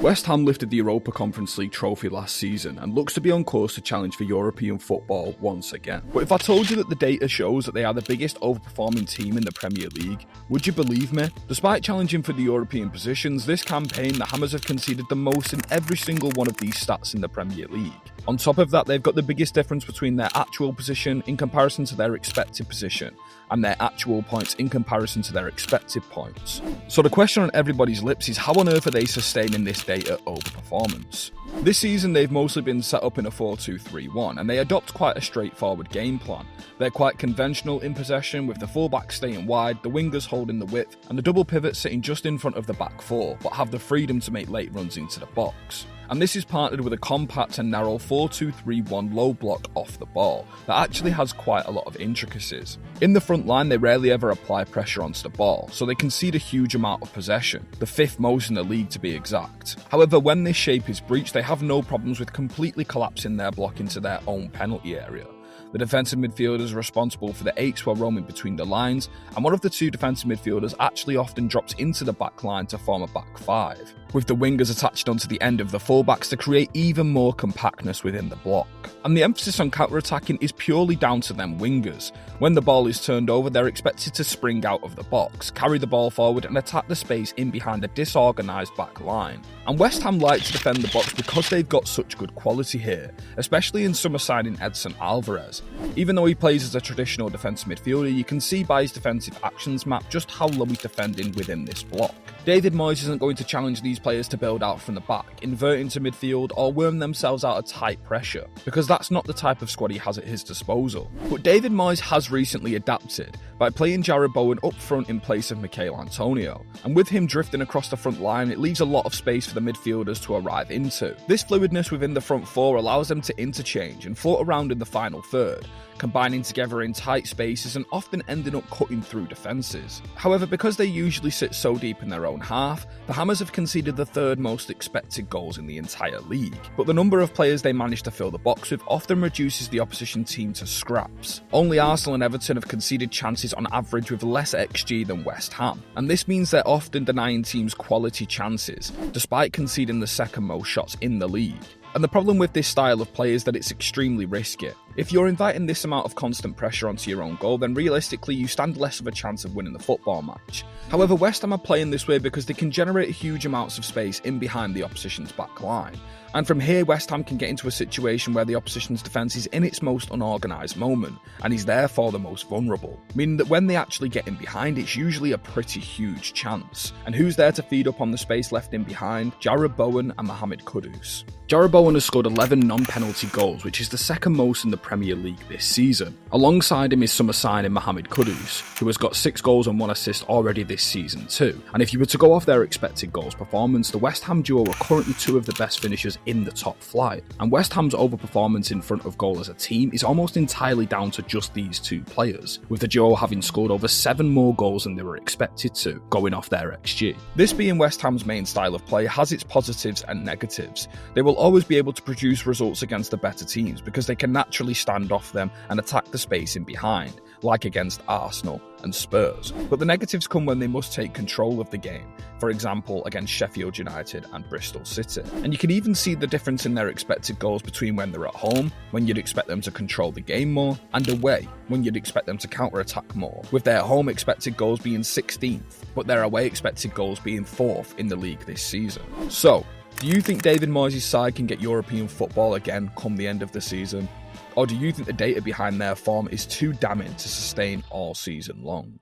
West Ham lifted the Europa Conference League trophy last season and looks to be on course to challenge for European football once again. But if I told you that the data shows that they are the biggest overperforming team in the Premier League, would you believe me? Despite challenging for the European positions, this campaign the Hammers have conceded the most in every single one of these stats in the Premier League. On top of that, they've got the biggest difference between their actual position in comparison to their expected position, and their actual points in comparison to their expected points. So the question on everybody's lips is, how on earth are they sustaining this data over performance? This season they've mostly been set up in a 4-2-3-1, and they adopt quite a straightforward game plan. They're quite conventional in possession, with the fullbacks staying wide, the wingers holding the width, and the double pivot sitting just in front of the back four, but have the freedom to make late runs into the box. And this is partnered with a compact and narrow 4-2-3-1 low block off the ball that actually has quite a lot of intricacies. In the front line, they rarely ever apply pressure onto the ball, so they concede a huge amount of possession, the fifth most in the league to be exact. However, when this shape is breached, they have no problems with completely collapsing their block into their own penalty area. The defensive midfielders are responsible for the 8s while roaming between the lines, and one of the two defensive midfielders actually often drops into the back line to form a back 5, with the wingers attached onto the end of the fullbacks to create even more compactness within the block. And the emphasis on counter-attacking is purely down to them wingers. When the ball is turned over, they're expected to spring out of the box, carry the ball forward and attack the space in behind a disorganised back line. And West Ham like to defend the box because they've got such good quality here, especially in summer signing Edson Alvarez. Even though he plays as a traditional defensive midfielder, you can see by his defensive actions map just how low he's defending within this block. David Moyes isn't going to challenge these players to build out from the back, invert into midfield, or worm themselves out of tight pressure, because that's not the type of squad he has at his disposal. But David Moyes has recently adapted by playing Jarrod Bowen up front in place of Michail Antonio, and with him drifting across the front line, it leaves a lot of space for the midfielders to arrive into. This fluidness within the front four allows them to interchange and float around in the final third, combining together in tight spaces and often ending up cutting through defences. However, because they usually sit so deep in their own half, the Hammers have conceded the third most expected goals in the entire league. But the number of players they manage to fill the box with often reduces the opposition team to scraps. Only Arsenal and Everton have conceded chances on average with less XG than West Ham, and this means they're often denying teams quality chances, despite conceding the second most shots in the league. And the problem with this style of play is that it's extremely risky. If you're inviting this amount of constant pressure onto your own goal, then realistically you stand less of a chance of winning the football match. However, West Ham are playing this way because they can generate huge amounts of space in behind the opposition's back line. And from here, West Ham can get into a situation where the opposition's defence is in its most unorganised moment, and is therefore the most vulnerable, meaning that when they actually get in behind, it's usually a pretty huge chance. And who's there to feed up on the space left in behind? Jarrod Bowen and Mohamed Kudus. Jarrod Bowen has scored 11 non-penalty goals, which is the second most in the Premier League this season. Alongside him is summer signing Mohamed Kudus, who has got 6 goals and 1 assist already this season too. And if you were to go off their expected goals performance, the West Ham duo are currently 2 of the best finishers in the top flight. And West Ham's overperformance in front of goal as a team is almost entirely down to just these 2 players, with the duo having scored over 7 more goals than they were expected to, going off their XG. This being West Ham's main style of play has its positives and negatives. They will always be able to produce results against the better teams because they can naturally stand off them and attack the space in behind, like against Arsenal and Spurs. But the negatives come when they must take control of the game, for example against Sheffield United and Bristol City. And you can even see the difference in their expected goals between when they're at home, when you'd expect them to control the game more, and away, when you'd expect them to counter-attack more, with their home expected goals being 16th, but their away expected goals being 4th in the league this season. So, do you think David Moyes' side can get European football again come the end of the season? Or do you think the data behind their form is too damning to sustain all season long?